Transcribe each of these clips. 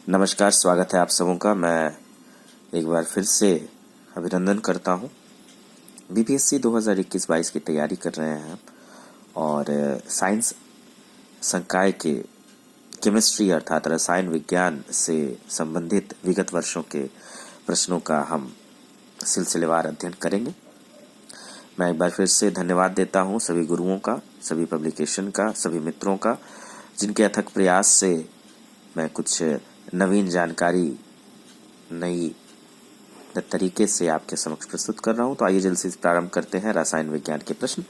नमस्कार, स्वागत है आप सबों का। मैं एक बार फिर से अभिनंदन करता हूं। बीपीएससी 2021-22 की तैयारी कर रहे हैं और साइंस संकाय के केमिस्ट्री अर्थात रसायन विज्ञान से संबंधित विगत वर्षों के प्रश्नों का हम सिलसिलेवार अध्ययन करेंगे। मैं एक बार फिर से धन्यवाद देता हूं सभी गुरुओं का, सभी पब्लिकेशन का, सभी मित्रों का, जिनके अथक प्रयास से मैं कुछ नवीन जानकारी नई तरीके से आपके समक्ष प्रस्तुत कर रहा हूं। तो आइए जल्द से प्रारंभ करते हैं रसायन विज्ञान के प्रश्न।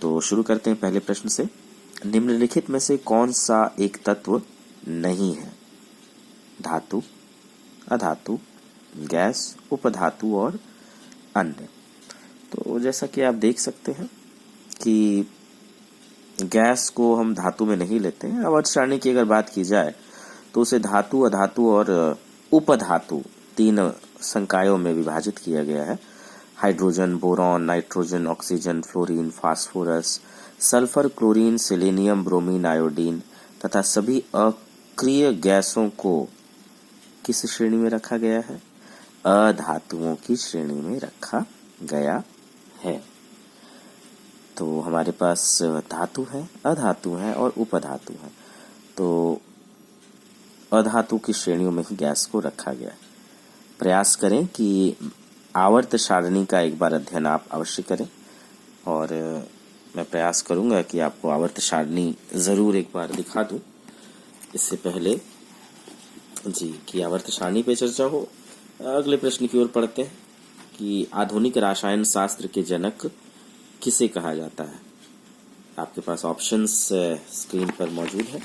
तो शुरू करते हैं पहले प्रश्न से। निम्नलिखित में से कौन सा एक तत्व नहीं है? धातु, अधातु, गैस, उपधातु और अन्य। तो जैसा कि आप देख सकते हैं कि गैस को हम धातु में नहीं लेते हैं। आवर्त सारणी की अगर बात की जाए तो उसे धातु, अधातु और उपधातु 3 संकायों में विभाजित किया गया है। Hydrogen, boron, nitrogen, oxygen, fluorine, phosphorus, sulphur, chlorine, selenium, bromine, iodine तथा सभी अक्रिय गैसों को किस श्रेणी में रखा गया है? अधातुओं की श्रेणी में रखा गया है। तो हमारे पास धातु है, अधातु है और उपधातु है। तो अधातु की श्रेणियों में ही गैस को रखा गया है। प्रयास करें कि आवर्त सारणी का एक बार अध्ययन आप अवश्य करें और मैं प्रयास करूंगा कि आपको आवर्त सारणी जरूर एक बार दिखा दूं। इससे पहले जी कि आवर्त सारणी पे चर्चा हो, अगले प्रश्न की ओर पढ़ते हैं कि आधुनिक रसायन शास्त्र के जनक किसे कहा जाता है? आपके पास ऑप्शंस स्क्रीन पर मौजूद है।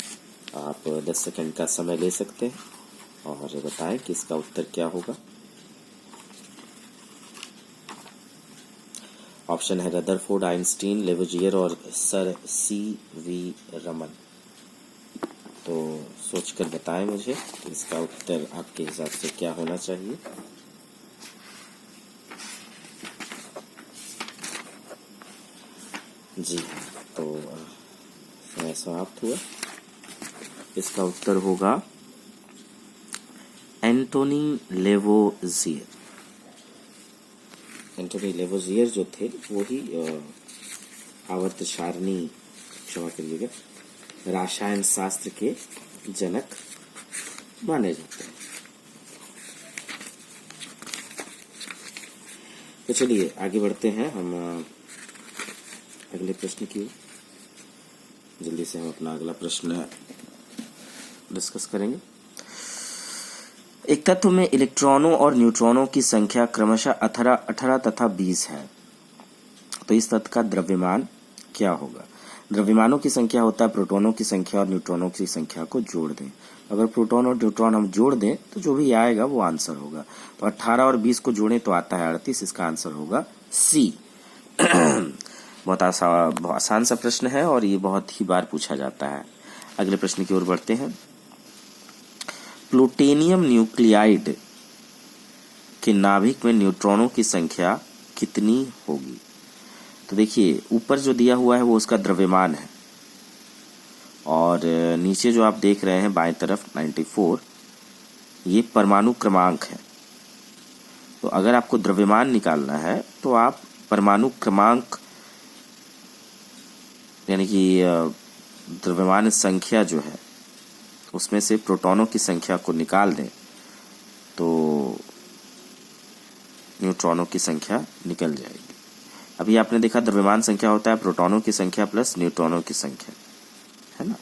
आप 10 सेकंड का समय ले सकते हैं और बताएं कि इसका उत्तर क्या होगा। ऑप्शन है रदरफोर्ड, आइंस्टीन, लेवोजियर और सर सी.वी. रमन। तो सोचकर बताएं मुझे कि इसका उत्तर आपके हिसाब से क्या होना चाहिए। जी, तो समय समाप्त हुआ। इसका उत्तर होगा एंटोनी लेवोजियर। एंटोनी लेवोजियर जो थे वो ही आवर्त सारणी, क्षमा करिएगा, रसायन शास्त्र के जनक माने जाते हैं। तो चलिए आगे बढ़ते हैं हम अगले प्रश्न की ओर। जल्दी से हम अपना अगला प्रश्न डिस्कस करेंगे। एक तत्व में इलेक्ट्रॉनों और न्यूट्रॉनों की संख्या क्रमशः 18 तथा 20 है। तो इस तत्व का द्रव्यमान क्या होगा? द्रव्यमानों की संख्या होता है प्रोटॉनों की संख्या और न्यूट्रॉनों की संख्या को जोड़ दें। अगर प्रोटॉन और न्यूट्रॉन हम जोड़ दें तो जो भी आएगा वो आंसर होगा। तो 18 और 20 को जोड़ें तो आता है 38। इसका आंसर होगा सी। बहुत आसान सा प्रश्न है और ये बहुत ही बार पूछा जाता है। अगले प्रश्न की ओर बढ़ते हैं। प्लूटोनियम न्यूक्लियाइड के नाभिक में न्यूट्रॉनों की संख्या कितनी होगी? तो देखिए ऊपर जो दिया हुआ है वो उसका द्रव्यमान है और नीचे जो आप देख रहे हैं बाएं तरफ 94, ये परमाणु क्रमांक है। तो अगर आपको द्रव्यमान निकालना है तो आप परमाणु क्रमांक यानी कि द्रव्यमान संख्या जो है उसमें से प्रोटॉनों की संख्या को निकाल दें तो न्यूट्रॉनों की संख्या निकल जाएगी। अभी आपने देखा द्रव्यमान संख्या होता है प्रोटॉनों की संख्या प्लस न्यूट्रॉनों की संख्या, है ना।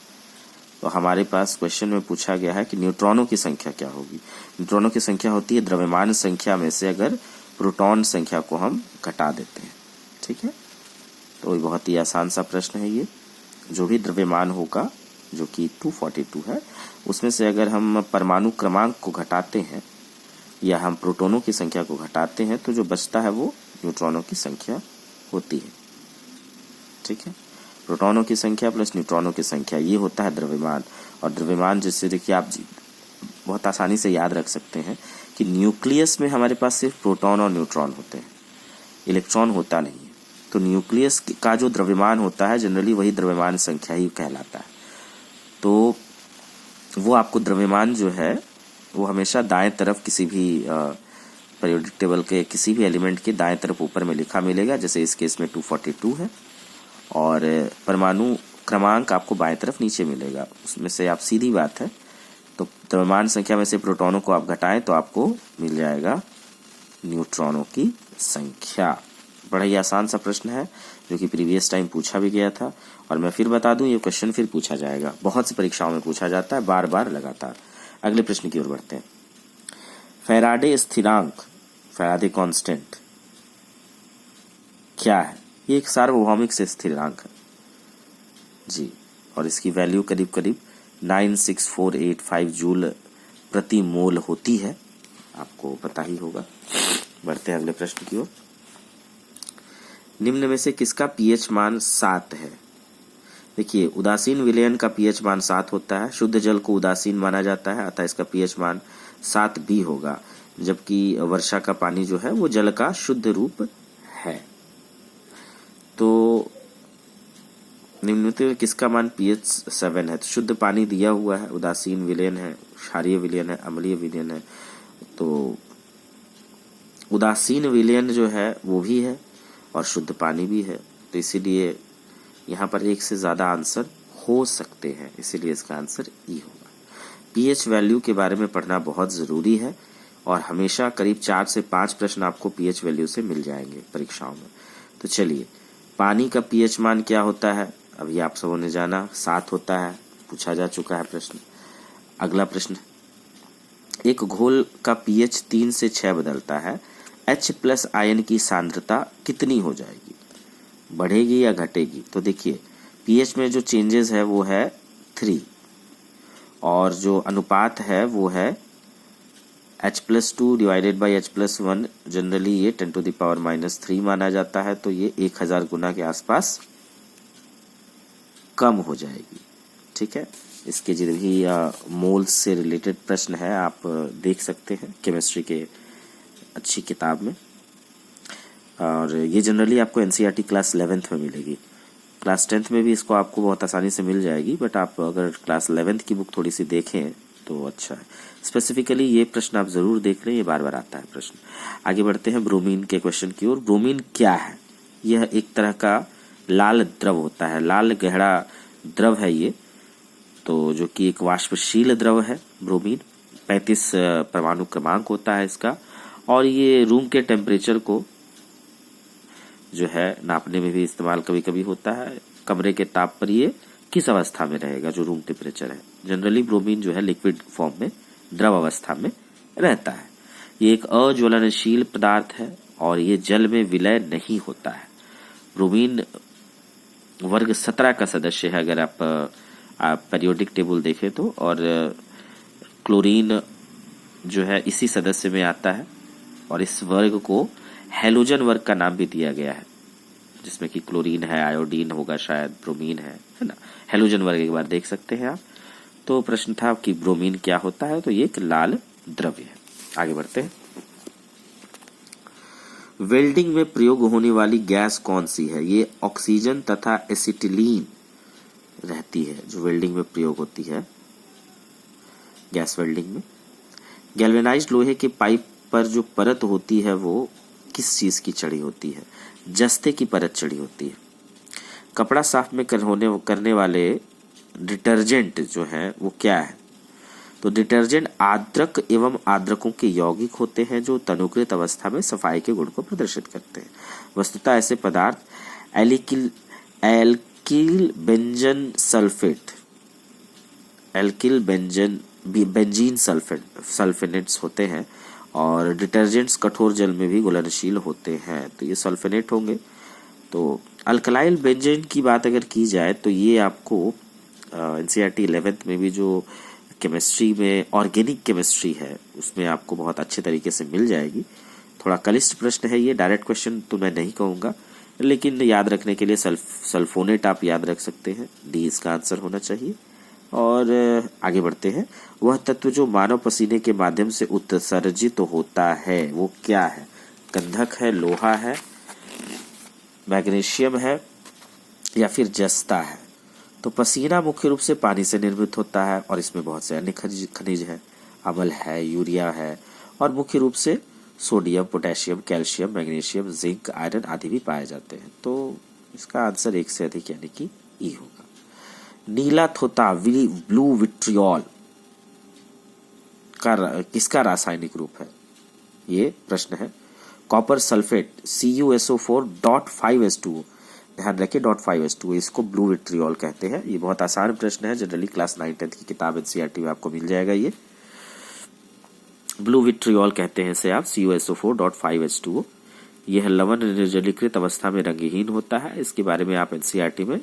तो हमारे पास क्वेश्चन में पूछा गया है कि न्यूट्रॉनों की संख्या क्या होगी। न्यूट्रॉनों की संख्या होती है द्रव्यमान संख्या में से अगर प्रोटॉन संख्या को हम घटा देते हैं, ठीक है। तो ये बहुत ही आसान सा प्रश्न है। ये जो भी द्रव्यमान होगा जो कि 242 है, उसमें से अगर हम परमाणु क्रमांक को घटाते हैं या हम प्रोटॉनों की संख्या को घटाते हैं तो जो बचता है वो न्यूट्रॉनों की संख्या होती है, ठीक है। प्रोटॉनों की संख्या प्लस न्यूट्रॉनों की संख्या, ये होता है द्रव्यमान। और द्रव्यमान जिससे देखिए आप बहुत आसानी से याद रख सकते हैं कि न्यूक्लियस में हमारे पास सिर्फ प्रोटॉन और न्यूट्रॉन होते हैं, इलेक्ट्रॉन होता नहीं है। तो न्यूक्लियस का जो द्रव्यमान होता है जनरली वही द्रव्यमान संख्या ही कहलाता है। तो वो आपको द्रव्यमान जो है वो हमेशा दाएं तरफ किसी भी पीरियोडिक टेबल के किसी भी एलिमेंट के दाएं तरफ ऊपर में लिखा मिलेगा, जैसे इस केस में 242 है, और परमाणु क्रमांक आपको बाएं तरफ नीचे मिलेगा। उसमें से आप सीधी बात है तो द्रव्यमान संख्या में से प्रोटॉनों को आप घटाएं तो आपको मिल जाएगा न्यूट्रॉनों की संख्या। बड़ा ही आसान सा प्रश्न है जो कि प्रीवियस टाइम पूछा भी गया था, और मैं फिर बता दूं ये क्वेश्चन फिर पूछा जाएगा, बहुत सी परीक्षाओं में पूछा जाता है बार बार लगातार। अगले प्रश्न की ओर बढ़ते हैं। फैराडे स्थिरांक, फैराडे कांस्टेंट क्या है? ये एक सार्वभौमिक से स्थिरांक है जी, और इसकी वैल्यू करीब करीब 96485 जूल प्रति मोल होती है, आपको पता ही होगा। बढ़ते हैं अगले प्रश्न की ओर। निम्न में से किसका पीएच मान 7 है? देखिए, उदासीन विलयन का पीएच मान 7 होता है। शुद्ध जल को उदासीन माना जाता है, अतः इसका पीएच मान 7 भी होगा, जबकि वर्षा का पानी जो है वो जल का शुद्ध रूप है। तो निम्नलिखित में किसका मान पीएच 7 है? तो शुद्ध पानी दिया हुआ है, उदासीन विलयन है, क्षारीय विलयन है, अम्लीय विलयन है। तो उदासीन विलयन जो है वो भी है और शुद्ध पानी भी है, तो इसीलिए यहाँ पर एक से ज़्यादा आंसर हो सकते हैं, इसीलिए इसका आंसर ई होगा। पीएच वैल्यू के बारे में पढ़ना बहुत ज़रूरी है, और हमेशा करीब 4 से 5 प्रश्न आपको पीएच वैल्यू से मिल जाएंगे परीक्षाओं में। तो चलिए, पानी का पीएच मान क्या होता है? अभी आप सबों ने जाना 7 होता है, पूछा जा चुका है प्रश्न। अगला प्रश्न, एक घोल का पीएच 3 से 6 बदलता है, H+ आयन की सांद्रता कितनी हो जाएगी? बढ़ेगी या घटेगी? तो देखिए, पीएच में जो चेंजेस है वो है 3, और जो अनुपात है वो है H+2 divided by H+1। Generally ये 10⁻³ माना जाता है, तो ये 1000 गुना के आसपास कम हो जाएगी। ठीक है, इसके जितने भी मोल्स से रिलेटेड प्रश्न है आप देख सकते हैं केमिस्ट्री के अच्छी किताब में, और ये जनरली आपको एनसीईआरटी क्लास 11th में मिलेगी। क्लास 10th में भी इसको आपको बहुत आसानी से मिल जाएगी, बट आप अगर क्लास 11th की बुक थोड़ी सी देखें तो अच्छा है। स्पेसिफिकली ये प्रश्न आप जरूर देख रहे हैं, ये बार बार आता है प्रश्न। आगे बढ़ते हैं ब्रोमीन के क्वेश्चन की ओर। ब्रोमीन क्या है? यह एक तरह का लाल द्रव होता है, लाल गहरा द्रव है ये, तो जो कि एक वाष्पशील द्रव है। ब्रोमीन 35 परमाणु क्रमांक होता है इसका, और ये रूम के टेम्परेचर को जो है नापने में भी इस्तेमाल कभी कभी होता है। कमरे के ताप पर ये किस अवस्था में रहेगा, जो रूम टेम्परेचर है। जनरली ब्रोमीन जो है लिक्विड फॉर्म में, द्रव अवस्था में रहता है। ये एक अज्वलनशील पदार्थ है और ये जल में विलय नहीं होता है। ब्रोमीन वर्ग 17 का सदस्य है अगर आप पीरियोडिक टेबल देखें तो, और क्लोरीन जो है इसी सदस्य में आता है, और इस वर्ग को हैलोजन वर्ग का नाम भी दिया गया है, जिसमें कि क्लोरीन है, आयोडीन होगा शायद, ब्रोमीन है ना। हैलोजन वर्ग एक बार देख सकते हैं आप। तो प्रश्न था कि ब्रोमीन क्या होता है, तो ये एक लाल द्रव्य है। आगे बढ़ते हैं। वेल्डिंग में प्रयोग होने वाली गैस कौन सी है? ये ऑक्सीजन तथा एसिटिलीन रहती है जो वेल्डिंग में प्रयोग होती है, गैस वेल्डिंग में। गैल्वेनाइज्ड लोहे के पाइप पर जो परत होती है वो किस चीज की चढ़ी होती है? जस्ते की परत चढ़ी होती है। कपड़ा साफ में करने वाले डिटर्जेंट जो है वो क्या है? तो डिटर्जेंट आर्द्रक एवं आर्द्रकों के यौगिक होते हैं जो तनुकृत अवस्था में सफाई के गुण को प्रदर्शित करते हैं। वस्तुतः ऐसे पदार्थ एल्किल बेंजन सल्फेट, बेंजीन सल्फेनेट्स होते हैं, और डिटर्जेंट्स कठोर जल में भी घुलनशील होते हैं, तो ये सल्फेनेट होंगे। तो अल्कलाइल बेंजीन की बात अगर की जाए तो ये आपको एनसीईआरटी 11th में भी जो केमिस्ट्री में ऑर्गेनिक केमिस्ट्री है उसमें आपको बहुत अच्छे तरीके से मिल जाएगी। थोड़ा क्लिष्ट प्रश्न है ये, डायरेक्ट क्वेश्चन तो मैं नहीं कहूँगा, लेकिन याद रखने के लिए सल्फोनेट आप याद रख सकते हैं, डी इसका आंसर होना चाहिए। और आगे बढ़ते हैं। वह तत्व जो मानव पसीने के माध्यम से उत्सर्जित होता है वो क्या है? गंधक है, लोहा है, मैग्नीशियम है, या फिर जस्ता है। तो पसीना मुख्य रूप से पानी से निर्मित होता है और इसमें बहुत से अन्य खनिज है। अम्ल है, यूरिया है, और मुख्य रूप से sodium, potassium, calcium, magnesium, zinc, iron आदि भी पाए जाते हैं। तो इसका आंसर एक से अधिक यानी कि ई होगा। नीला थोथा ब्लू विट्रियोल का किसका रासायनिक रूप है, ये प्रश्न है। कॉपर सल्फेट CuSO4.5H2O, ध्यान रखिए .5H2O, इसको ब्लू विट्रियोल कहते हैं। ये बहुत आसान प्रश्न है, जनरली क्लास 9-10 की किताब एनसीईआरटी में आपको मिल जाएगा। ये ब्लू विट्रियोल कहते हैं इसे आप, CuSO4.5H2O। यह लवण निर्जलीकृत अवस्था में रंगहीन होता है। इसके बारे में आप एनसीईआरटी में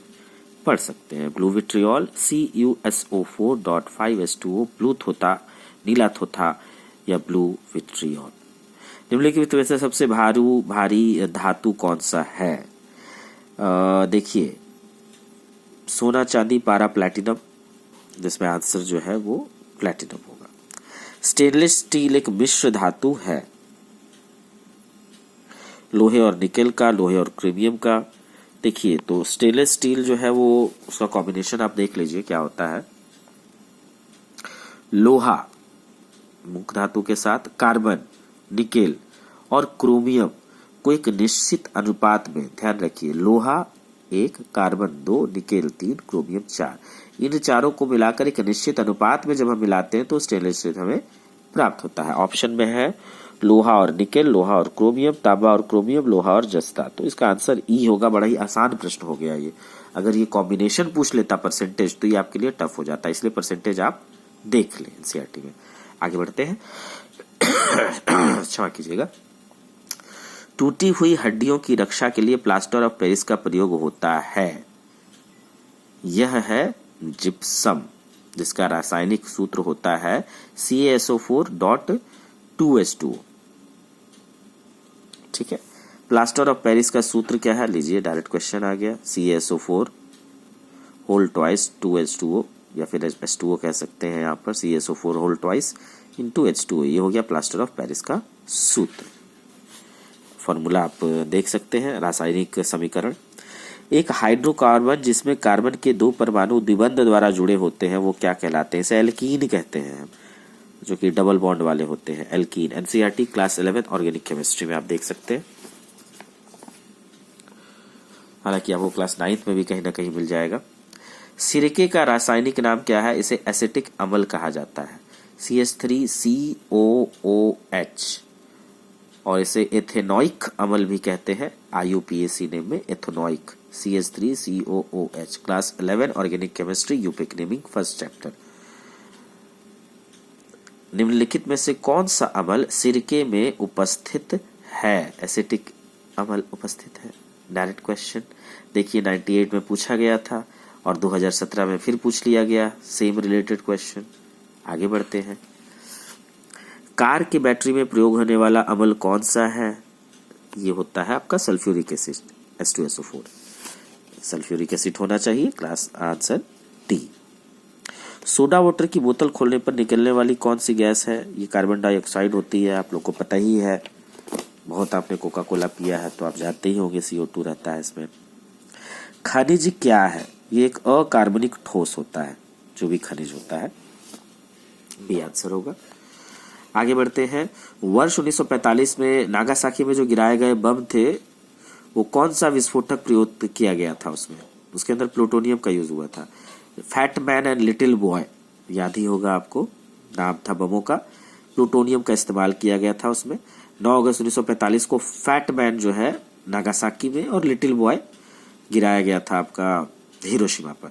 पढ़ सकते हैं। ब्लू विट्रियोल CuSO4.5H2O, ब्लू थोथा, नीला थोथा या ब्लू विट्रियोल। निम्नलिखित में से सबसे भारी धातु कौन सा है? देखिए, सोना, चांदी, पारा, प्लैटिनम, जिसमें आंसर जो है वो प्लैटिनम होगा। स्टेनलेस स्टील एक मिश्र धातु है, लोहे और निकेल का, लोहे और क्रोमियम का। देखिए, तो स्टेनलेस स्टील जो है वो उसका कॉम्बिनेशन आप देख लीजिए क्या होता है। लोहा मुख्य धातु के साथ कार्बन, निकेल और क्रोमियम को एक निश्चित अनुपात में, ध्यान रखिए, लोहा 1, कार्बन 2, निकेल 3, क्रोमियम 4, इन चारों को मिलाकर एक निश्चित अनुपात में जब हम मिलाते हैं तो स्टेनलेस स्टील हमें प्राप्त होता है। ऑप्शन में है लोहा और निकेल, लोहा और क्रोमियम, तांबा और क्रोमियम, लोहा और जस्ता। तो इसका आंसर ई होगा। बड़ा ही आसान प्रश्न हो गया ये। अगर ये कॉम्बिनेशन पूछ लेता परसेंटेज तो ये आपके लिए टफ हो जाता है, इसलिए परसेंटेज आप देख लें एनसीईआरटी में। आगे बढ़ते हैं। क्षमा कीजिएगा। टूटी हुई हड्डियों की रक्षा के लिए प्लास्टर ऑफ पेरिस का प्रयोग होता है। यह है जिप्सम, जिसका रासायनिक सूत्र होता है CaSO4.2H2O। ठीक है, प्लास्टर ऑफ पेरिस का सूत्र क्या है? लीजिए, डायरेक्ट क्वेश्चन आ गया। CaSO4 2H2O, या फिर H2O कह सकते हैं यहाँ पर, CaSO4 H2O, ये हो गया प्लास्टर ऑफ पेरिस का सूत्र। फॉर्मूला आप देख सकते हैं, रासायनिक समीकरण। एक हाइड्रोकार्बन जिसमें कार्बन के 2 परमाणु द्विबंध द्वारा जुड़े होते हैं वो क्या कहलाते हैं? इसे एल्कीन कहते हैं, जो कि डबल बॉन्ड वाले होते हैं, alkene. NCERT class 11 organic chemistry में आप देख सकते हैं। हालांकि आपको क्लास 9 में भी कहीं ना कहीं मिल जाएगा। सिरके का रासायनिक नाम क्या है? इसे एसिटिक अम्ल कहा जाता है, CH3COOH, और इसे एथेनोइक अम्ल भी कहते हैं, IUPAC नेम में ethanoic, CH3COOH। Class 11 organic chemistry, IUPAC naming, first chapter. निम्नलिखित में से कौन सा अम्ल सिरके में उपस्थित है? एसिटिक अम्ल उपस्थित है। Direct question. देखिए, 98 में पूछा गया था और 2017 में फिर पूछ लिया गया, सेम रिलेटेड क्वेश्चन। आगे बढ़ते हैं। कार की बैटरी में प्रयोग होने वाला अम्ल कौन सा है? ये होता है आपका sulphuric acid, H2SO4। Sulphuric acid होना चाहिए। Class answer D. Soda water की बोतल खोलने पर निकलने वाली कौन सी गैस है? ये कार्बन डाइऑक्साइड होती है, आप लोग को पता ही है, बहुत आपने कोका कोला पिया है तो आप जानते ही होंगे, CO2 रहता है इसमें। खनिज क्या है? ये एक अकार्बनिक ठोस होता है, जो भी खनिज होता है। बी आंसर होगा। आगे बढ़ते हैं। वर्ष 1945 में नागासाकी में जो गिराए गए बम थे वो कौन सा विस्फोटक प्रयोग किया गया था? उसके अंदर प्लूटोनियम का यूज हुआ था। Fat man and little boy, याद ही होगा आपको, नाम था बमों का। प्लूटोनियम का इस्तेमाल किया गया था उसमें। 9 अगस्त 1945 को फैट मैन जो है नागासाकी में, और लिटिल बॉय गिराया गया था आपका हिरोशिमा पर।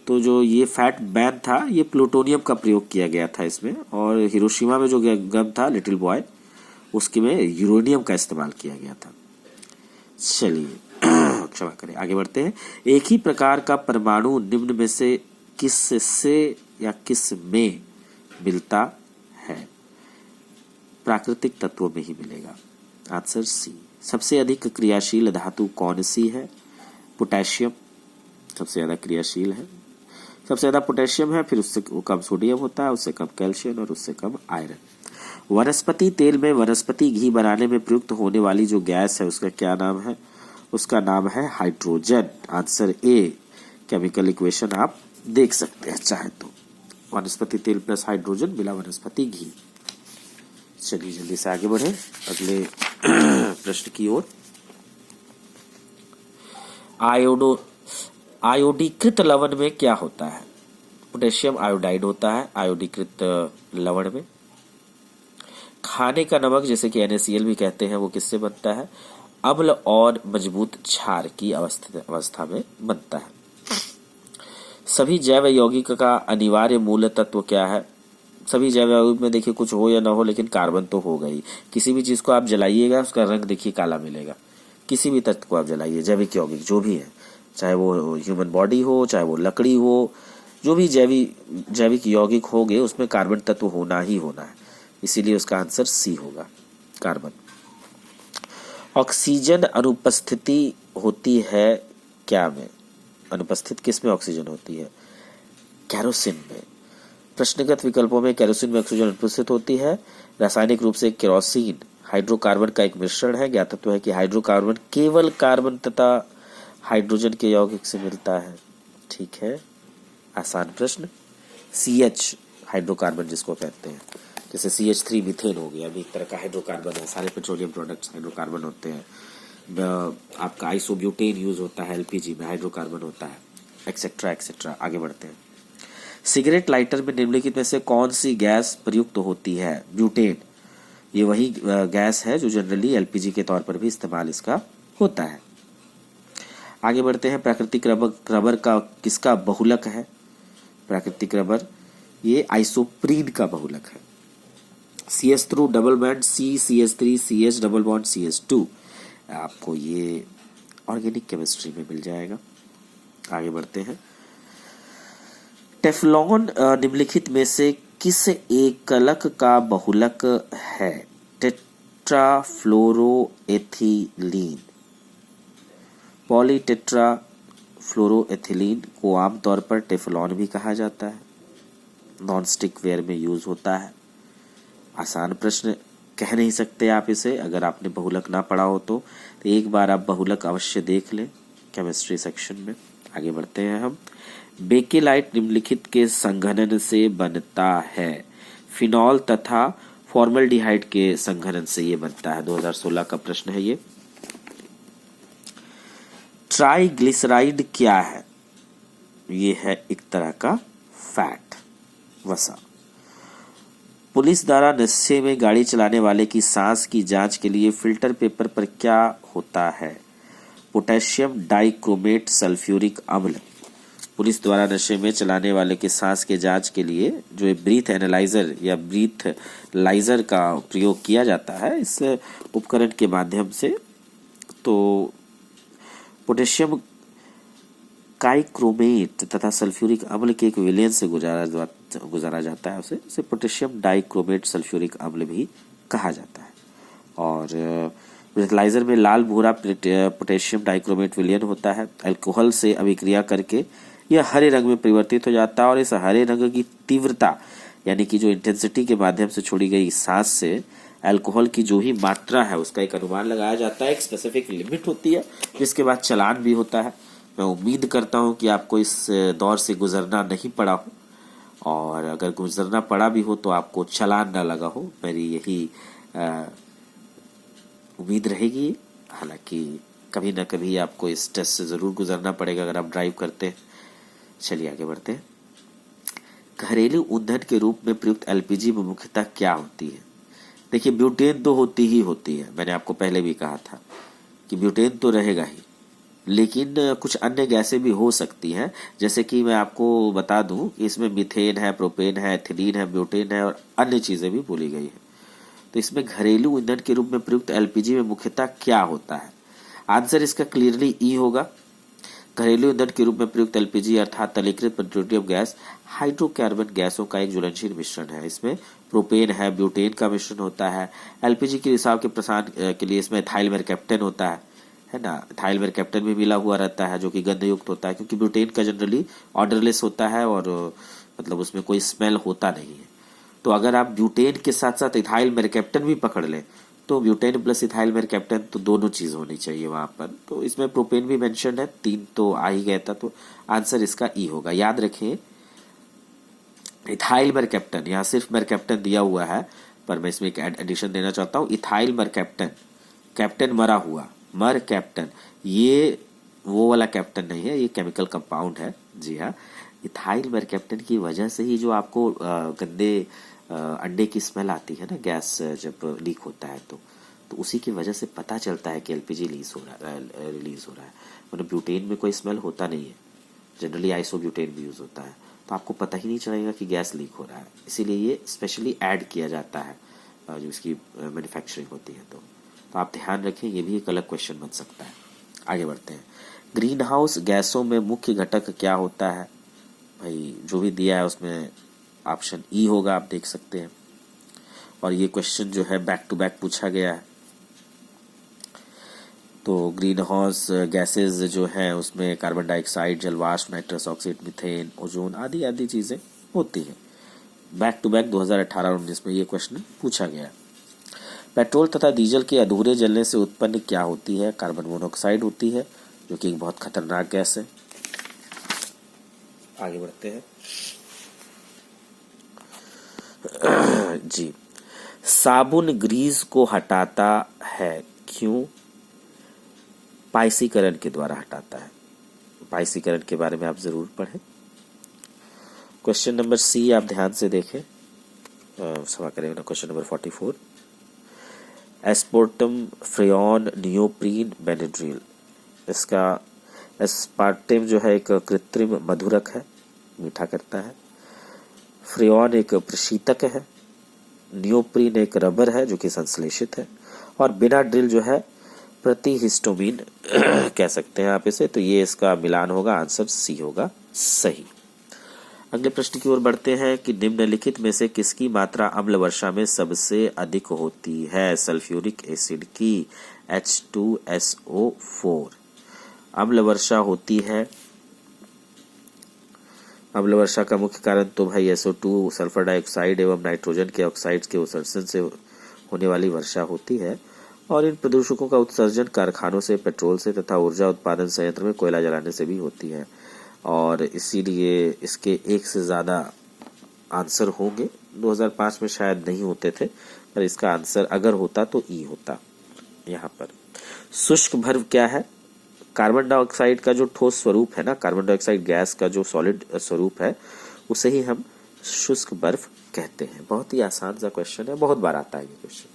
तो जो ये फैट मैन था, ये प्लूटोनियम का प्रयोग किया गया था इसमें, और हिरोशिमा में जो गम था लिटिल बॉय, उसके में यूरेनियम का इस्तेमाल किया गया था। चलिए, क्षमा करें, आगे बढ़ते हैं। एक ही प्रकार का परमाणु निम्न में से किससे या किस में मिलता है? प्राकृतिक तत्वों में ही मिलेगा। Answer C. सबसे अधिक क्रियाशील धातु कौन सी है? पोटेशियम सबसे ज्यादा क्रियाशील है। सबसे ज्यादा पोटेशियम है, फिर उससे कम सोडियम होता है, उससे कम कैल्शियम और उससे कम आयरन। वनस्पति तेल में वनस्पति घी बनाने में प्रयुक्त होने वाली जो गैस है उसका क्या नाम है? उसका नाम है hydrogen. Answer A. Chemical equation आप देख सकते हैं चाहे तो। वनस्पति तेल प्लस हाइड्रोजन मिला वनस्पति घी। चलिए जल्दी से आगे बढ़े अगले प्रश्न की ओर। आयोडीकृत लवण में क्या होता है? पोटेशियम आयोडाइड होता है आयोडीकृत लवण में। खाने का नमक जैसे कि NaCl भी कहते हैं वो किससे बनता है? अम्ल और मजबूत क्षार की अवस्था में बनता है। सभी जैव यौगिक का अनिवार्य मूल तत्व क्या है? सभी जैव यौगिक में देखिए कुछ हो या ना हो लेकिन कार्बन तो होगा ही। किसी भी चीज को आप जलाइएगा उसका रंग देखिए काला मिलेगा। किसी भी तत्व को आप जलाइए, जैविक यौगिक जो भी है, चाहे वो ह्यूमन बॉडी हो, चाहे वो लकड़ी हो, जो भी जैविक यौगिक होंगे उसमें कार्बन तत्व होना ही होना है। इसीलिए उसका आंसर सी होगा, कार्बन। ऑक्सीजन अनुपस्थिति होती है क्या में? अनुपस्थित किस में ऑक्सीजन होती है? केरोसिन में। प्रश्नगत विकल्पों में केरोसिन में ऑक्सीजन अनुपस्थित होती है। रासायनिक रूप से केरोसिन हाइड्रोकार्बन का एक मिश्रण है। ज्ञातत्व है कि हाइड्रोकार्बन केवल कार्बन तथा हाइड्रोजन के यौगिक से मिलता है। ठीक है, आसान प्रश्न। CH हाइड्रोकार्बन जिसको कहते हैं, जैसे CH3 मीथेन हो गया, अभी एक तरह का हाइड्रोकार्बन है। सारे पेट्रोलियम प्रोडक्ट्स हाइड्रोकार्बन होते हैं। आपका आइसोब्यूटेन यूज होता है LPG में, हाइड्रोकार्बन होता है, एक्सेट्रा एक्सेट्रा। आगे बढ़ते हैं। सिगरेट लाइटर में निम्नलिखित में से कौन सी गैस प्रयुक्त होती है? ब्यूटेन। ये वही गैस है जो जनरली LPG के तौर पर भी इस्तेमाल इसका होता है। आगे बढ़ते हैं। प्राकृतिक रबर का किसका बहुलक है? प्राकृतिक रबर ये आइसोप्रीन का बहुलक है। CH3 double bond CH3 CH double bond CH2 आपको ये ऑर्गेनिक केमिस्ट्री में मिल जाएगा। आगे बढ़ते हैं। टेफ्लॉन निम्नलिखित में से किस एकलक का बहुलक है? टेट्राफ्लोरोएथिलीन। पॉलीटेट्राफ्लोरोएथिलीन को आमतौर पर टेफ्लॉन भी कहा जाता है। नॉन स्टिक वेयर में यूज होता है। आसान प्रश्न कह नहीं सकते आप इसे, अगर आपने बहुलक ना पढ़ा हो तो एक बार आप बहुलक अवश्य देख लें केमिस्ट्री सेक्शन में। आगे बढ़ते हैं हम। बेकेलाइट निम्नलिखित के संघनन से बनता है। फिनॉल तथा फॉर्मल्डिहाइड के संघनन से ये बनता है। 2016 का प्रश्न है ये। ट्राइग्लिसराइड क्या है? ये है एक तरह का फैट, वसा। पुलिस द्वारा नशे में गाड़ी चलाने वाले की सांस की जांच के लिए फिल्टर पेपर पर क्या होता है? पोटेशियम डाइक्रोमेट सल्फ्यूरिक अम्ल। पुलिस द्वारा नशे में चलाने वाले के सांस के जांच के लिए जो ब्रीथ एनालाइजर या ब्रीथ लाइजर का प्रयोग किया जाता है इस उपकरण के माध्यम से, तो पोटेशियम डाइक्रोमेट तथा सल्फ्यूरिक अम्ल के एक विलयन से गुजारा जाता है। उसे पोटेशियम डाइक्रोमेट सल्फ्यूरिक अम्ल भी कहा जाता है। और ब्रेथलाइजर में लाल भूरा पोटेशियम डाइक्रोमेट विलयन होता है। अल्कोहल से अभिक्रिया करके यह हरे रंग में परिवर्तित हो जाता है और इस हरे रंग की तीव्रता यानी कि जो इंटेंसिटी के माध्यम से छोड़ी गई सांस से अल्कोहल की जो ही मात्रा है उसका एक अनुमान लगाया जाता है। एक स्पेसिफिक लिमिट होती है जिसके बाद चालान भी होता है। मैं उम्मीद करता हूं कि आपको इस दौर से गुजरना नहीं पड़ा हो, और अगर गुजरना पड़ा भी हो तो आपको चालान ना लगा हो, मेरी यही उम्मीद रहेगी। हालांकि कभी ना कभी आपको इस टेस्ट से जरूर गुजरना पड़ेगा अगर आप ड्राइव करते हैं। चलिए आगे बढ़ते हैं। घरेलू ईंधन के रूप में प्रयुक्त LPG में मुख्यतः क्या होती है? देखिए ब्यूटेन तो होती ही होती है, मैंने आपको पहले भी कहा था कि ब्यूटेन तो रहेगा ही, लेकिन कुछ अन्य गैसें भी हो सकती हैं। जैसे कि मैं आपको बता दूं कि इसमें मीथेन है, प्रोपेन है, एथिलीन है, ब्यूटेन है और अन्य चीजें भी बोली गई है। तो इसमें घरेलू ईंधन के रूप में प्रयुक्त LPG में मुख्यतः क्या होता है? आंसर इसका क्लियरली ई होगा। घरेलू ईंधन के रूप में प्रयुक्त LPG अर्थात तलीकृत पेट्रोलियम गैस हाइड्रोकार्बन गैसों का एक ज्वलनशील मिश्रण है। इसमें प्रोपेन है, ब्यूटेन का मिश्रण होता है। LPG के रिसाव के प्रसार के लिए इसमें इथाइल मेरकैप्टन होता है ना। इथाइल मेरकैप्टन भी मिला हुआ रहता है जो कि गंधयुक्त होता है, क्योंकि ब्यूटेन का जनरली ऑर्डरलेस होता है और मतलब उसमें कोई स्मेल होता नहीं है। तो अगर आप ब्यूटेन के साथ साथ इथाइल मेरकैप्टन भी पकड़ लें तो ब्यूटेन प्लस इथाइल मेरकैप्टन तो दोनों चीज होनी चाहिए वहां पर। तो इसमें प्रोपेन भी मेंशन है, 3 तो आ ही गया था, तो आंसर इसका ई होगा। याद रखें इथाइल मरकैप्टन, यहाँ सिर्फ मरकैप्टन दिया हुआ है पर मैं इसमें एक एडिशन देना चाहता हूँ। इथाइल मरकैप्टन, कैप्टन मरा हुआ, मर कैप्टन, ये वो वाला कैप्टन नहीं है, ये केमिकल कंपाउंड है। जी हाँ, इथाइल मरकैप्टन की वजह से ही जो आपको गंदे अंडे की स्मेल आती है ना, गैस जब लीक होता है तो उसी की वजह से पता चलता है कि एलपीजी रिलीज हो रहा है। मतलब ब्यूटेन में कोई स्मेल होता नहीं है, जनरली आइसोब्यूटेन भी यूज़ होता है, तो आपको पता ही नहीं चलेगा कि गैस लीक हो रहा है। इसीलिए ये स्पेशली ऐड किया जाता है जो इसकी मैन्युफैक्चरिंग होती है। तो आप ध्यान रखें, ये भी एक अलग क्वेश्चन बन सकता है। आगे बढ़ते हैं। ग्रीन हाउस गैसों में मुख्य घटक क्या होता है? भाई जो भी दिया है उसमें ऑप्शन ई होगा, आप देख सकते हैं। और ये क्वेश्चन जो है बैक टू बैक पूछा गया है। तो ग्रीन हाउस गैसेज जो हैं उसमें कार्बन डाइऑक्साइड, जलवाष्प, नाइट्रस ऑक्साइड, मीथेन, ओजोन आदि आदि चीज़ें होती हैं। बैक टू बैक 2018-19 में ये क्वेश्चन पूछा गया है। पेट्रोल तथा डीजल के अधूरे जलने से उत्पन्न क्या होती है? कार्बन मोनोऑक्साइड होती है, जो कि एक बहुत खतरनाक गैस है। आगे बढ़ते हैं। जी, साबुन ग्रीस को हटाता है, क्यों? पाइसीकरण के द्वारा हटाता है। पाइसीकरण के बारे में आप जरूर पढ़ें। क्वेश्चन नंबर सी आप ध्यान से देखें, क्षमा करें ना, question number 44। Aspartame, freon, neoprene, Benadryl. इसका एस्पार्टम जो है एक कृत्रिम मधुरक है, मीठा करता है। फ्रेऑन एक प्रशीतक है। नियोप्रीन एक रबर है जो कि संश्लेषित है। और बेनाड्रिल जो है प्रतिहिस्टोमीन कह सकते हैं आप इसे। तो ये इसका मिलान होगा, आंसर सी होगा सही। अगले प्रश्न की ओर बढ़ते हैं कि निम्नलिखित में से किसकी मात्रा अम्ल वर्षा में सबसे अधिक होती है? सल्फ्यूरिक एसिड की, H2SO4। अम्ल वर्षा होती है। अम्ल वर्षा का मुख्य कारण तो भाई SO2, सल्फर डाइऑक्साइड एवं नाइट्रोजन के ऑक्साइड्स के उत्सर्जन से होने वाली वर्षा होती है। और इन प्रदूषकों का उत्सर्जन कारखानों से, पेट्रोल से तथा ऊर्जा उत्पादन संयंत्र में कोयला जलाने से भी होती है। और इसीलिए इसके एक से ज़्यादा आंसर होंगे। 2005 में शायद नहीं होते थे, पर इसका आंसर अगर होता तो ई होता। यहाँ पर शुष्क बर्फ क्या है? कार्बन डाइऑक्साइड का जो ठोस स्वरूप है ना, कार्बन डाइऑक्साइड गैस का जो सॉलिड स्वरूप है, उसे ही हम शुष्क बर्फ कहते हैं। बहुत ही आसान सा क्वेश्चन है, बहुत बार आता है ये क्वेश्चन।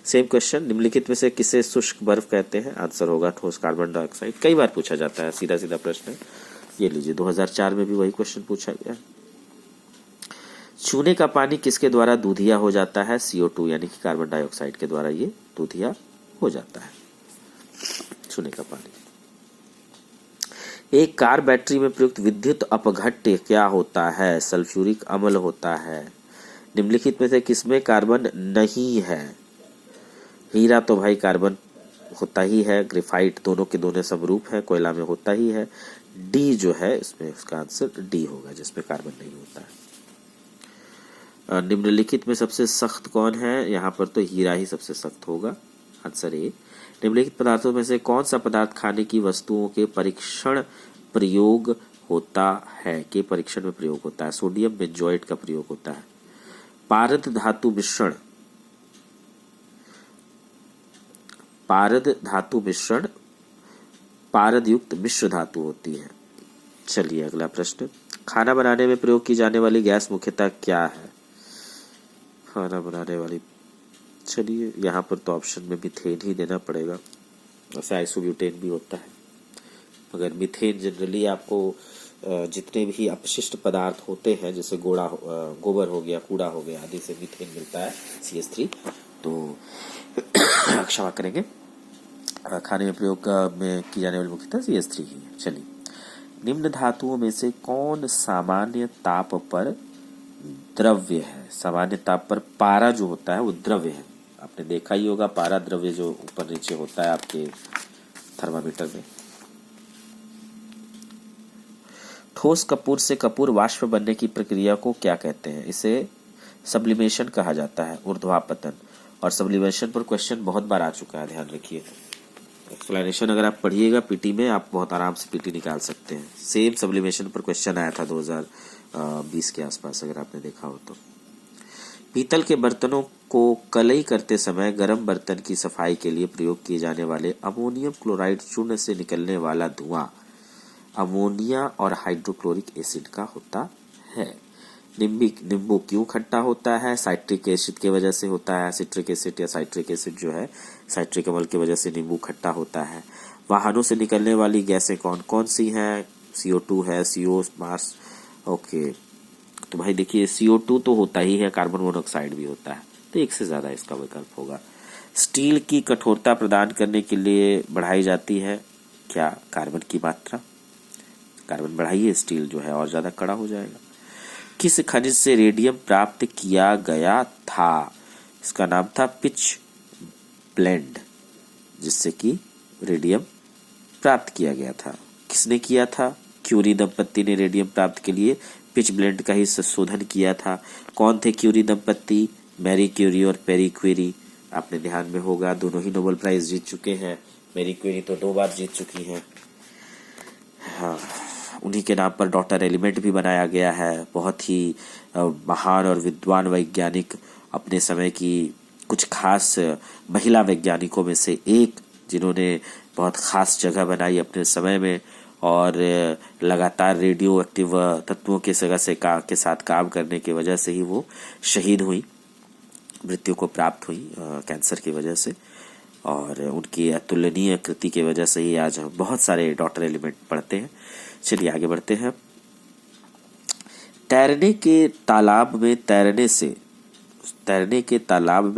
सेम क्वेश्चन, निम्नलिखित में से किसे शुष्क बर्फ कहते हैं? आंसर होगा ठोस कार्बन डाइऑक्साइड। कई बार पूछा जाता है, सीधा सीधा प्रश्न है। ये लीजिए, 2004 में भी वही क्वेश्चन पूछा गया। चूने का पानी किसके द्वारा दूधिया हो जाता है? CO2 यानी कि कार्बन डाइऑक्साइड के द्वारा ये दूधिया हो जाता है, चूने का पानी। एक कार बैटरी में प्रयुक्त विद्युत अपघट्य क्या होता है? सल्फ्यूरिक अम्ल होता है। निम्नलिखित में से किसमें कार्बन नहीं है? हीरा तो भाई कार्बन होता ही है, ग्रेफाइट दोनों के दोनों समरूप है, कोयला में होता ही है। डी जो है इसमें उसका आंसर डी होगा, जिसमें कार्बन नहीं होता है। निम्नलिखित में सबसे सख्त कौन है? यहाँ पर तो हीरा ही सबसे सख्त होगा, आंसर ए। निम्नलिखित पदार्थों में से कौन सा पदार्थ खाने की वस्तुओं के परीक्षण प्रयोग होता है? के परीक्षण में प्रयोग होता है? सोडियम बेंजोएट का प्रयोग होता है। पारद धातु मिश्रण, पारद धातु मिश्रण पारद युक्त मिश्र धातु होती है। चलिए अगला प्रश्न, खाना बनाने में प्रयोग की जाने वाली गैस मुख्यतः क्या है? खाना बनाने वाली, चलिए यहाँ पर तो ऑप्शन में मीथेन ही देना पड़ेगा, वैसे आइसोब्यूटेन भी होता है, मगर मीथेन जनरली आपको जितने भी अपशिष्ट पदार्थ होते हैं, जैसे गोबर हो गया, कूड़ा हो गया आदि से मीथेन मिलता है, CH3। तो क्षमा करेंगे, खाने में प्रयोग में की जाने वाली मुख्यतः CH3 ही है। चलिए, निम्न धातुओं में से कौन सामान्य ताप पर द्रव्य है? सामान्य ताप पर पारा जो होता है वो द्रव्य है। आपने देखा ही होगा पारा द्रव्य जो ऊपर नीचे होता है आपके थर्मामीटर में। ठोस कपूर से कपूर वाष्प बनने की प्रक्रिया को क्या कहते हैं? इसे सब्लिमेशन कहा जाता है, ऊर्ध्वापतन। और सब्लिमेशन पर क्वेश्चन बहुत बार आ चुका है, ध्यान रखिए। एक्सप्लेनेशन अगर आप पढ़िएगा पीटी में, आप बहुत आराम से पीटी निकाल सकते हैं। सेम सब्लिमेशन पर क्वेश्चन आया था 20 के आसपास, अगर आपने देखा हो तो। पीतल के बर्तनों को कलई करते समय गर्म बर्तन की सफाई के लिए प्रयोग किए जाने वाले अमोनियम क्लोराइड चूर्ण से निकलने वाला धुआं अमोनिया और हाइड्रोक्लोरिक एसिड का होता है। नींबू क्यों खट्टा होता है? साइट्रिक एसिड की वजह से होता है। सिट्रिक एसिड या साइट्रिक एसिड जो है, साइट्रिक अम्ल की वजह से नींबू खट्टा होता है। वाहनों से निकलने वाली गैसें कौन कौन सी हैं? CO2 है, CO मार्स। ओके, तो भाई देखिए CO2 तो होता ही है, कार्बन मोनोऑक्साइड भी होता है, तो एक से ज्यादा इसका विकल्प होगा। स्टील की कठोरता प्रदान करने के लिए बढ़ाई जाती है क्या? कार्बन की मात्रा। कार्बन बढ़ाइए, स्टील जो है और ज्यादा कड़ा हो जाएगा। किस खनिज से रेडियम प्राप्त किया गया था? इसका नाम था पिच ब्लेंड, जिससे कि रेडियम प्राप्त किया गया था। किसने किया था? क्यूरी दंपत्ति ने रेडियम प्राप्त के लिए पिच ब्लेंड का ही संशोधन किया था। कौन थे क्यूरी दंपत्ति? मैरी क्यूरी और पेरी क्यूरी। आपने ध्यान में होगा, दोनों ही नोबेल प्राइज जीत चुके हैं। मैरी क्यूरी तो 2 बार जीत चुकी हैं। हाँ, उन्हीं के नाम पर डॉटर एलिमेंट भी बनाया गया है। बहुत ही महान और विद्वान वैज्ञानिक, अपने समय की कुछ खास महिला वैज्ञानिकों में से एक, जिन्होंने बहुत खास जगह बनाई अपने समय में और लगातार रेडियो एक्टिव तत्वों के के साथ काम करने की वजह से ही वो शहीद हुई, मृत्यु को प्राप्त हुई कैंसर की वजह से। और उनकी अतुलनीय कृति की वजह से ही आज हम बहुत सारे डॉटर एलिमेंट पढ़ते हैं। चलिए आगे बढ़ते हैं। तैरने के तालाब में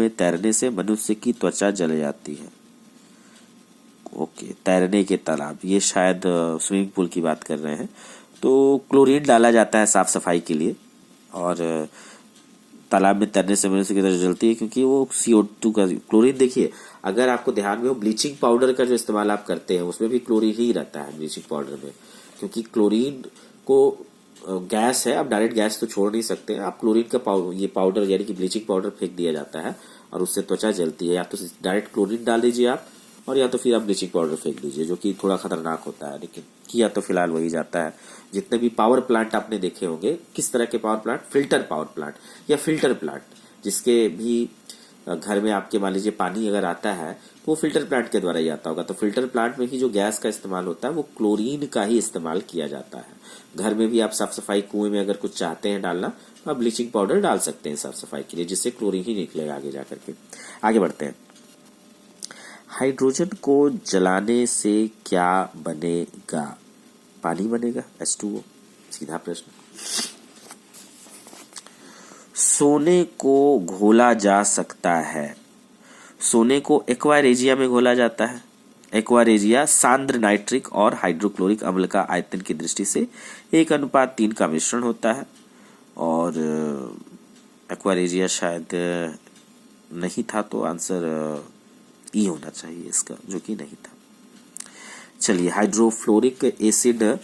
तैरने से मनुष्य की त्वचा जल जाती है। ओके, तैरने के तालाब, ये शायद स्विमिंग पूल की बात कर रहे हैं। तो क्लोरीन डाला जाता है साफ सफाई के लिए, और तालाब में तैरने से मनुष्य की त्वचा जलती है क्योंकि वो CO2 का क्लोरीन। देखिए, अगर आपको ध्यान में हो, ब्लीचिंग पाउडर का जो इस्तेमाल आप करते हैं उसमें भी क्लोरीन ही रहता है ब्लीचिंग पाउडर में, क्योंकि क्लोरीन को गैस है, आप डायरेक्ट गैस तो छोड़ नहीं सकते हैं। आप क्लोरीन का ये पाउडर यानी कि ब्लीचिंग पाउडर फेंक दिया जाता है और उससे त्वचा जलती है। या तो डायरेक्ट क्लोरीन डाल दीजिए आप, और या तो फिर आप ब्लीचिंग पाउडर फेंक दीजिए, जो कि थोड़ा खतरनाक होता है, लेकिन किया तो फिलहाल वही जाता है। जितने भी पावर प्लांट आपने देखे होंगे, किस तरह के power plant? Filter power plant या फिल्टर प्लांट, जिसके भी घर में आपके मान लीजिए पानी अगर आता है तो वो फिल्टर प्लांट के द्वारा ही आता होगा। तो फिल्टर प्लांट में ही जो गैस का इस्तेमाल होता है वो क्लोरीन का ही इस्तेमाल किया जाता है। घर में भी आप साफ सफाई, कुएं में अगर कुछ चाहते हैं डालना तो आप ब्लीचिंग पाउडर डाल सकते हैं साफ सफाई के लिए, जिससे क्लोरीन ही निकलेगा आगे जाकर के। आगे बढ़ते हैं। हाइड्रोजन को जलाने से क्या बनेगा? पानी बनेगा, H2O। सीधा प्रश्न। सोने को घोला जा सकता है। सोने को एक्वारेजिया में घोला जाता है। एक्वारेजिया सांद्र नाइट्रिक और हाइड्रोक्लोरिक अम्ल का आयतन की दृष्टि से 1:3 का मिश्रण होता है, और एक्वारेजिया शायद नहीं था, तो आंसर ई होना चाहिए इसका, जो कि नहीं था। चलिए, हाइड्रोफ्लोरिक एसिड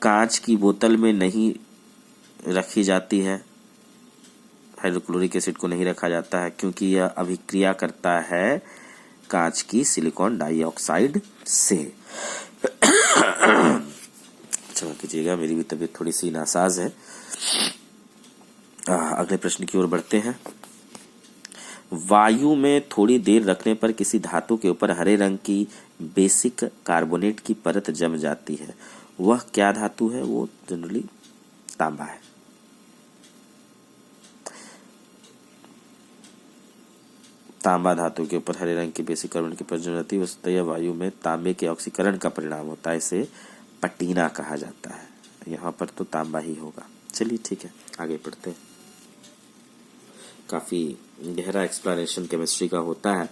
कांच की बोतल में नहीं रखी जाती है। हाइड्रोक्लोरिक एसिड को नहीं रखा जाता है क्योंकि यह अभिक्रिया करता है कांच की सिलिकॉन डाइऑक्साइड से। क्षमा कीजिएगा, मेरी भी तबीयत थोड़ी सी नासाज है। अगले प्रश्न की ओर बढ़ते हैं। वायु में थोड़ी देर रखने पर किसी धातु के ऊपर हरे रंग की बेसिक कार्बोनेट की परत जम जाती है। वह क्या धातु है? वो जनरली तांबा है। तांबा धातु के ऊपर हरे रंग की बेसिक कार्बोनेट की परत जम जाती है। वस्तुतः यह वायु में तांबे के ऑक्सीकरण का परिणाम होता है। इसे पटीना कहा जाता है। यहाँ पर तो तांबा ही होगा। चलिए ठीक है, आगे बढ़ते हैं। काफी गहरा एक्सप्लेनेशन केमिस्ट्री का होता है,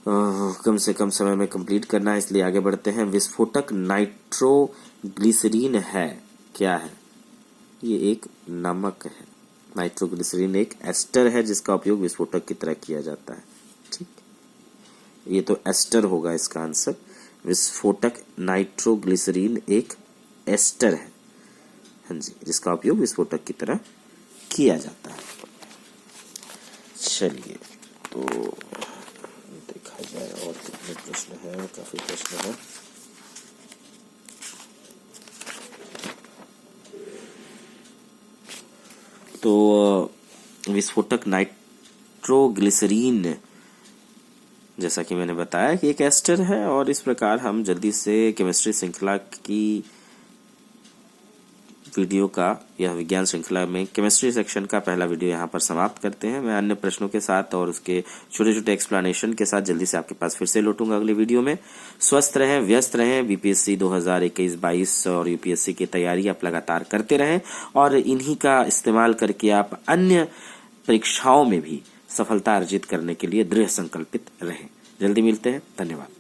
कम से कम समय में कंप्लीट करना है, इसलिए आगे बढ़ते हैं। विस्फोटक नाइट्रोग्लिसरीन है, क्या है? ये एक नमक है। नाइट्रोग्लिसरीन एक एस्टर है जिसका उपयोग विस्फोटक की तरह किया जाता है। ठीक, ये तो एस्टर होगा इसका आंसर। विस्फोटक नाइट्रोग्लिसरीन एक एस्टर है, हाँ जी, जिसका उपयोग विस्फोटक की तरह किया जाता है। चलिए, तो देखा जाए और कितने प्रश्न हैं। काफी प्रश्न हैं। तो विस्फोटक नाइट्रोग्लिसरीन, जैसा कि मैंने बताया कि एक एस्टर है, और इस प्रकार हम जल्दी से केमिस्ट्री श्रृंखला की वीडियो का, यह विज्ञान श्रृंखला में केमिस्ट्री सेक्शन का पहला वीडियो यहाँ पर समाप्त करते हैं। मैं अन्य प्रश्नों के साथ और उसके छोटे छोटे एक्सप्लेनेशन के साथ जल्दी से आपके पास फिर से लौटूंगा अगले वीडियो में। स्वस्थ रहें, व्यस्त रहें, बीपीएससी 2021-22 और यूपीएससी की तैयारी आप लगातार करते रहें, और इन्हीं का इस्तेमाल करके आप अन्य परीक्षाओं में भी सफलता अर्जित करने के लिए दृढ़ संकल्पित रहें। जल्दी मिलते हैं, धन्यवाद।